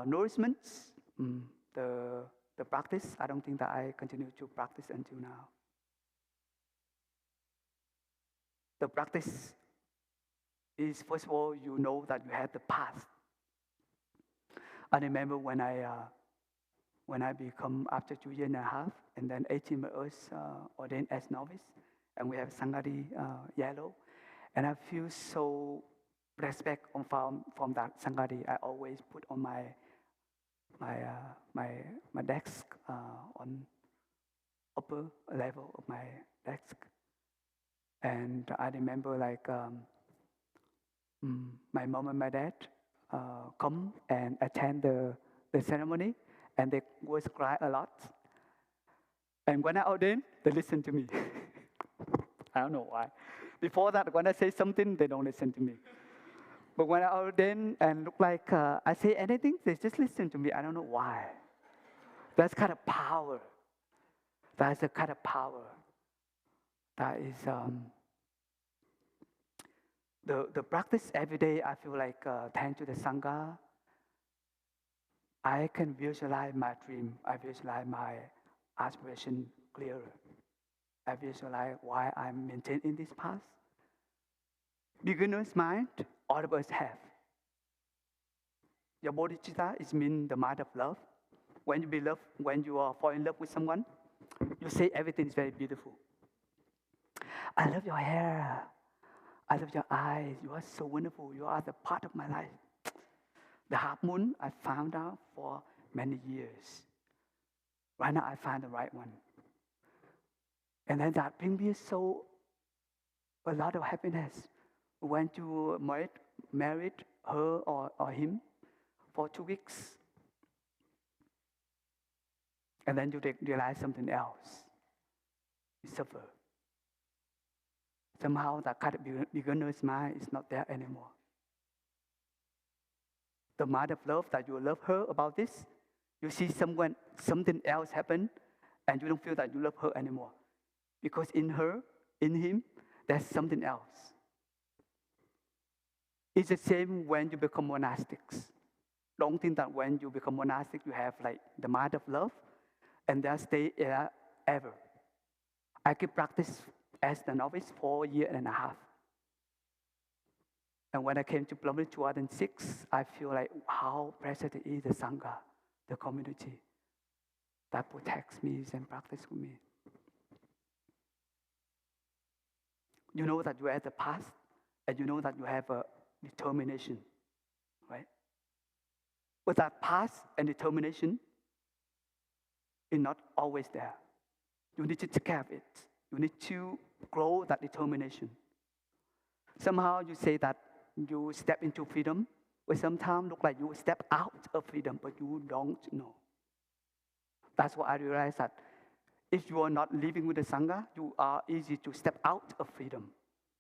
nourishment, the practice, I don't think that I continue to practice until now. The practice is, first of all, you know that you have the past. I remember when I become after 2 years and a half, and then 18 months ordained as novice, and we have Sangadi yellow, and I feel so respect from that Sangadi. I always put on my desk on upper level of my desk, and I remember like my mom and my dad come and attend the ceremony, and they was cry a lot. And when I ordain, they listen to me. I don't know why. Before that, when I say something, they don't listen to me. But when I ordain and look like I say anything, they just listen to me. I don't know why. That's kind of power. That's the kind of power. That is the practice every day. I feel like thanks to the Sangha, I can visualize my dream. I visualize my aspiration clearer. I visualize why I'm maintained in this path. Beginner's mind, all of us have. Your bodhicitta is mean the mind of love. When you fall in love with someone, you say everything is very beautiful. I love your hair. I love your eyes. You are so wonderful. You are the part of my life. The half moon I found out for many years. Right now I find the right one. And then that brings me a lot of happiness. When you married her or him for 2 weeks, and then you realize something else. You suffer. Somehow that kind of beginner's mind is not there anymore. The mind of love that you love her about this, you see something else happen, and you don't feel that you love her anymore. Because in her, in him, there's something else. It's the same when you become monastics. Don't think that when you become monastic, you have like the mind of love, and they'll stay ever. I could practice as the novice for 1.5 years. And when I came to Plummet 2006, I feel like how precious it is, the Sangha, the community that protects me and practices with me. You know that you are at the past, and you know that you have a determination, right? But that past and determination is not always there. You need to take care of it. You need to grow that determination. Somehow you say that you step into freedom, but sometimes look like you step out of freedom, but you don't know. That's what I realized, that if you are not living with the Sangha, you are easy to step out of freedom.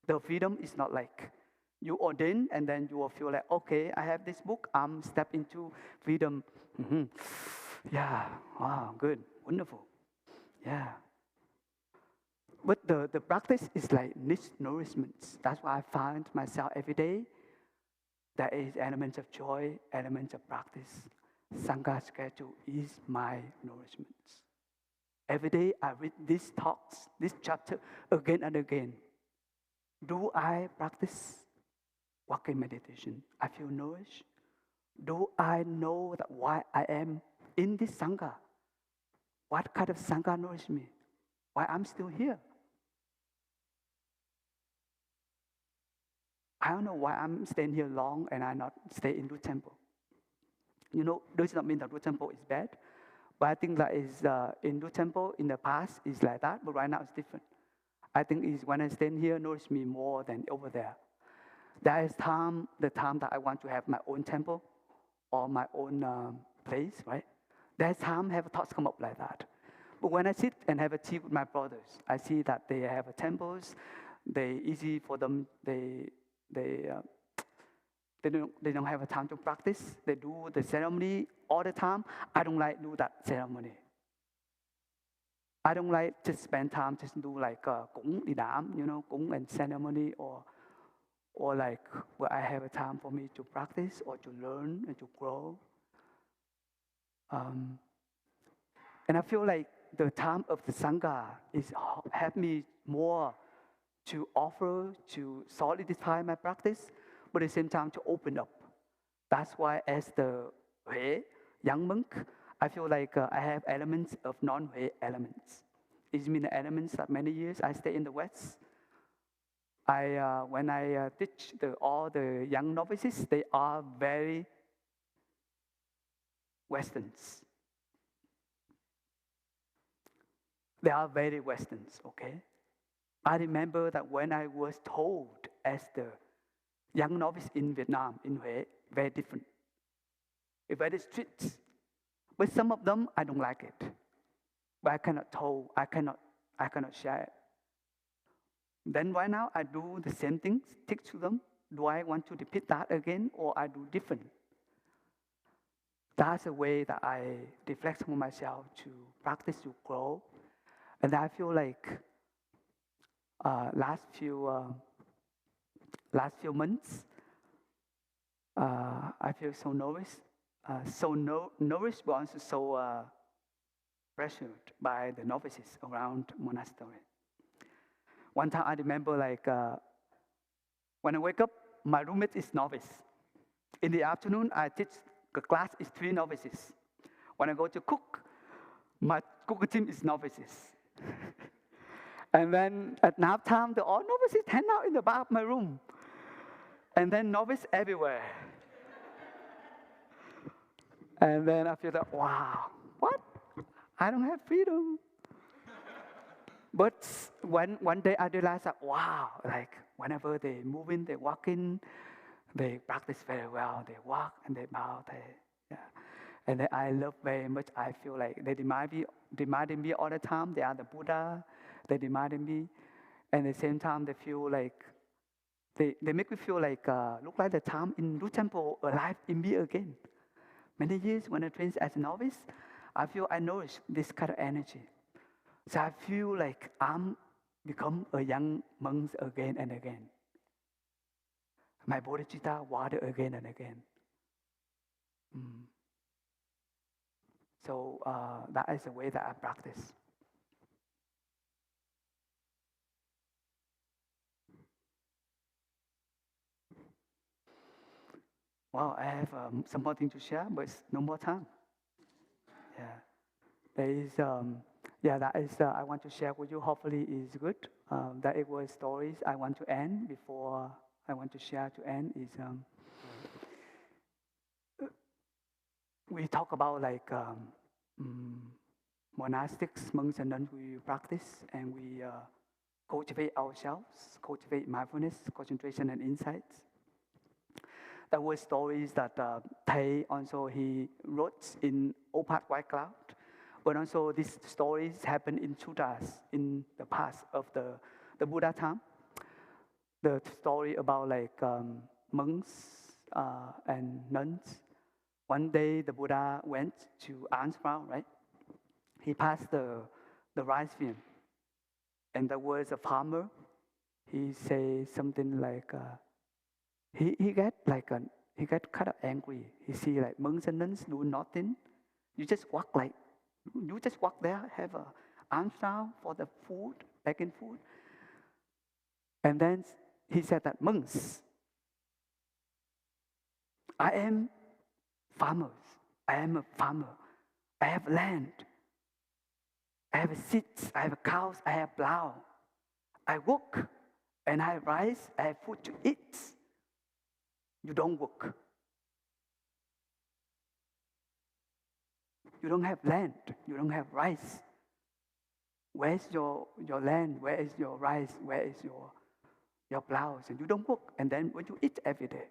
The freedom is not like you ordain and then you will feel like, okay, I have this book, I'm step into freedom. Mm-hmm. Yeah, wow, good, wonderful. Yeah. But the practice is like nourishment. That's why I find myself every day. There is elements of joy, elements of practice. Sangha schedule is my nourishment. Every day I read these talks, this chapter again and again. Do I practice walking meditation? I feel nourished. Do I know that why I am in this Sangha? What kind of Sangha nourishes me? Why I'm still here? I don't know why I'm staying here long and I not stay in Root Temple. Does not mean that Root Temple is bad, but I think that is in Root Temple in the past is like that, but right now it's different. I think is when I stand here nourishes me more than over there. There is the time that I want to have my own temple or my own place, right? There's time have thoughts come up like that. But when I sit and have a tea with my brothers, I see that they have temples. They easy for them. They don't have a time to practice. They do the ceremony all the time. I don't like do that ceremony. I don't like just spend time just do like cúng đi đám, cúng and ceremony or like where I have a time for me to practice or to learn and to grow. And I feel like the time of the Sangha is help me more to offer, to solidify my practice, but at the same time to open up. That's why as the Hui, young monk, I feel like I have elements of non-Hui elements. It means the elements that many years I stay in the West. When I teach all the young novices, they are very Westerns. They are very Westerns, okay? I remember that when I was told as the young novice in Vietnam, in Hue, very different. It's very strict. But some of them, I don't like it. But I cannot share it. Then right now, I do the same things, teach to them. Do I want to repeat that again, or I do different? That's a way that I reflect on myself to practice, to grow. And I feel like last few months, I feel so nourished, nourished, but also so pressured by the novices around Monastery. One time I remember when I wake up, my roommate is novice. In the afternoon, I teach the class is 3 novices. When I go to cook, my cooking team is novices. And then at nap time, all novices hang out in the back of my room. And then novice everywhere. And then I feel that, wow, what? I don't have freedom. But one day I realized that, wow, like whenever they move in, they walk in, they practice very well. They walk and they bow. And then I love very much. I feel like they reminded me all the time. They are the Buddha. They reminded me. And at the same time, they feel like, they make me feel like, look like the time in Root Temple alive in me again. Many years when I trained as a novice, I feel I nourish this kind of energy. So I feel like I'm become a young monk again and again. My bodhicitta water again and again. So that is the way that I practice. Well, I have some more things to share, but it's no more time. Yeah, there is. That is. I want to share with you. Hopefully, is good. That it was stories. I want to end before I want to share to end is. We talk about like monastics, monks and nuns. We practice and we cultivate ourselves, cultivate mindfulness, concentration, and insights. There were stories that Thay also he wrote in Opat White Cloud, but also these stories happened in sutras in the past of the Buddha time. The story about like monks and nuns. One day the Buddha went to Ansprau, right? He passed the rice field, And there was a farmer. He say something like, he get kind of angry. He see like monks and nuns do nothing. You just walk there, have a arms down for the food, begging food. And then he said that monks, I am farmers. I am a farmer. I have land. I have seeds. I have cows. I have plow. I work and I have rice. I have food to eat. You don't work. You don't have land. You don't have rice. Where's your land? Where is your rice? Where is your plows? And you don't work. And then what you eat every day?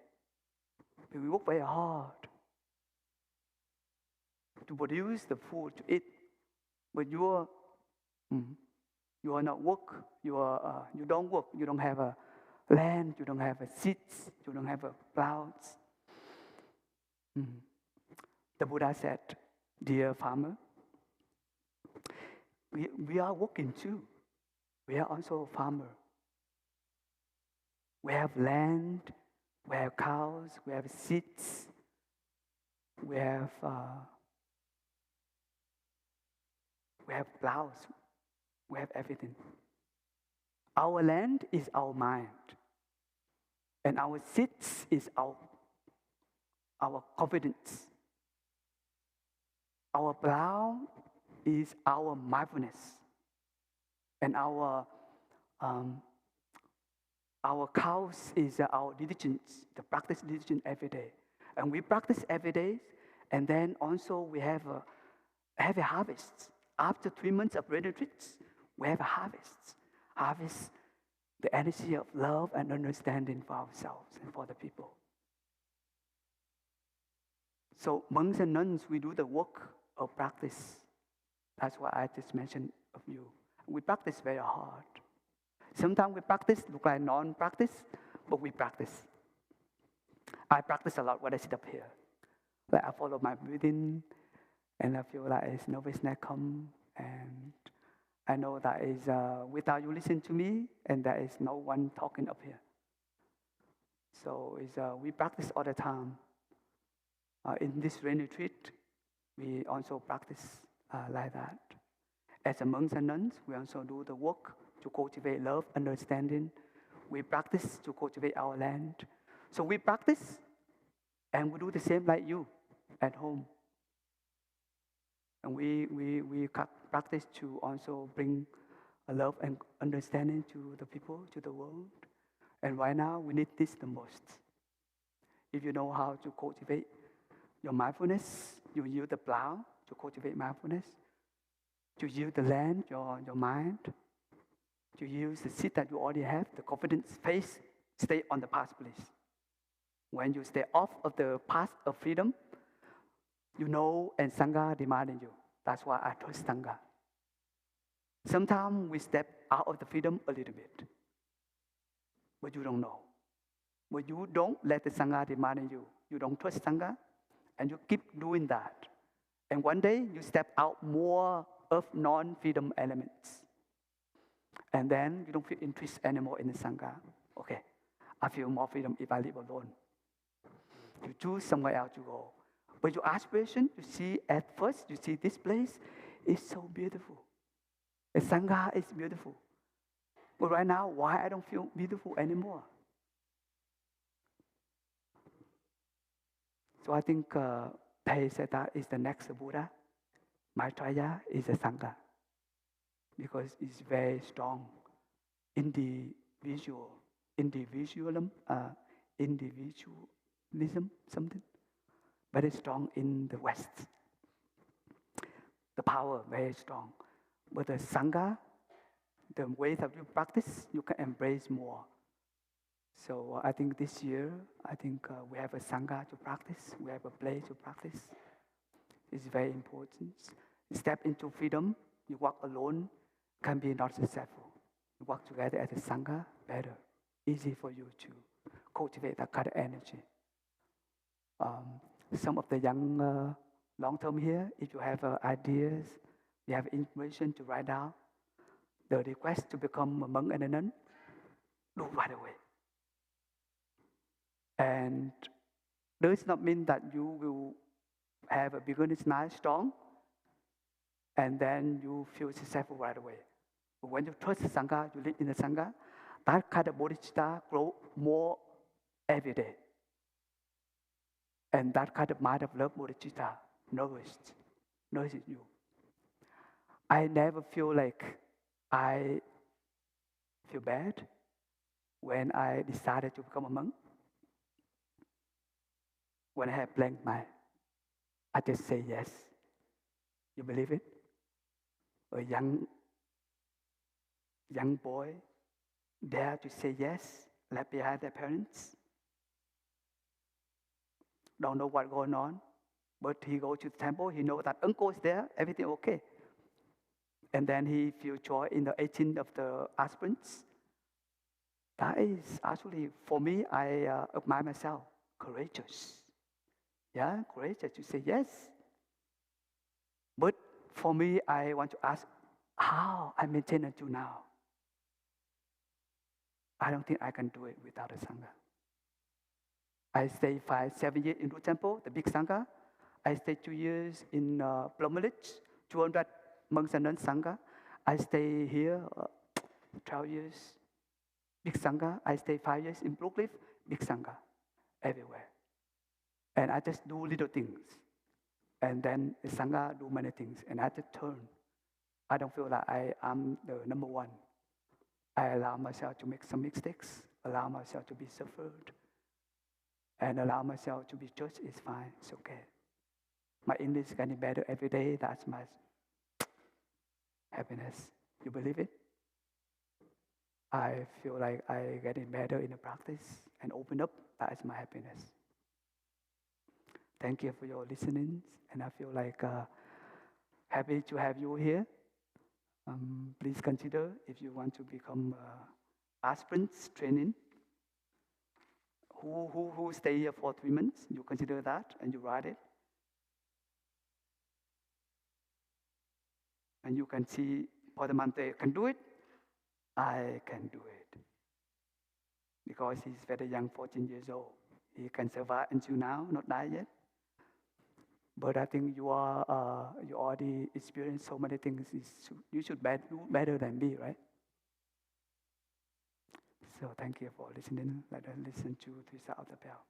We work very hard to produce the food to eat. But you are not work. You don't work. You don't have a land. You don't have a seeds. You don't have a plows. The Buddha said, dear farmer, we are working too. We are also a farmer. We have land, we have cows, we have seeds, we have plows, we have everything. Our land is our mind, and our seeds is our confidence. Our plow is our mindfulness, and our cows is our diligence, to practice diligence every day. And we practice every day, and then also we have a harvest. After 3 months of retreats, we have a harvest. Harvest the energy of love and understanding for ourselves and for the people. So monks and nuns, we do the work of practice. That's what I just mentioned of you. We practice very hard. Sometimes we practice look like non-practice, but we practice. I practice a lot when I sit up here. Like I follow my breathing, and I feel like it's nobody's neck come, and I know that is without you listen to me, and there is no one talking up here. So we practice all the time. In this rain retreat, we also practice like that. As a monks and nuns, we also do the work to cultivate love, understanding. We practice to cultivate our land. So we practice, and we do the same like you at home. And we practice to also bring love and understanding to the people, to the world. And right now, we need this the most. If you know how to cultivate your mindfulness, you use the plow to cultivate mindfulness. To use the land, your mind. To use the seed that you already have, the confidence, faith, stay on the path, please. When you stay off of the path of freedom, you know, and Sangha demanding you. That's why I trust Sangha. Sometimes we step out of the freedom a little bit, but you don't know. But you don't let the Sangha demanding you. You don't trust Sangha, and you keep doing that. And one day you step out more of non-freedom elements. And then you don't feel interest anymore in the Sangha. Okay, I feel more freedom if I live alone. You choose somewhere else to go. But your aspiration, you see at first, you see this place is so beautiful. The Sangha is beautiful. But right now, why I don't feel beautiful anymore? So I think Thầy said that is the next Buddha. Maitreya is a Sangha. Because it's very strong. Individualism, something. Very strong in the West. The power, very strong. But the Sangha, the way that you practice, you can embrace more. So I think this year, we have a Sangha to practice. We have a place to practice. It's very important. Step into freedom. You walk alone can be not successful. You work together as a Sangha, better. Easy for you to cultivate that kind of energy. Some of the young long-term here, if you have ideas, you have information to write down, the request to become a monk and a nun, do right away. And does not mean that you will have a beginner's mind strong, and then you feel successful right away. But when you trust the Sangha, you live in the Sangha, that kind of bodhicitta grow more every day. And that kind of mind of love, bodhicitta, nourishes you. I never feel like I feel bad when I decided to become a monk. When I have blank mind, I just say yes. You believe it? A young boy dare to say yes, left behind their parents. Don't know what's going on, but he goes to the temple. He knows that uncle is there, everything okay. And then he feels joy in the 18 of the aspirants. That is actually, for me, I admire myself, courageous. Yeah, courageous to say yes. But for me, I want to ask, how I maintain until now? I don't think I can do it without a Sangha. I stay 7 years in Ru Temple, the big Sangha. I stay 2 years in Plummelich, 200 monks and nuns Sangha. I stay here 12 years, big Sangha. I stay 5 years in Brookleaf, big Sangha, everywhere. And I just do little things. And then the Sangha do many things. And I just turn. I don't feel like I am the number one. I allow myself to make some mistakes, allow myself to be suffered, and allow myself to be judged. It's fine, it's okay. My English is getting better every day. That's my happiness. You believe it? I feel like I getting better in the practice and open up. That is my happiness. Thank you for your listening, and I feel like happy to have you here. Please consider if you want to become aspirants training. Who stay here for 3 months? You consider that and you write it. And you can see Father Man Tue can do it. I can do it. Because he's very young, 14 years old. He can survive until now, not die yet. But I think you already experienced so many things. You should do better than me, right? So thank you for listening. Let us listen to the sound of the bell.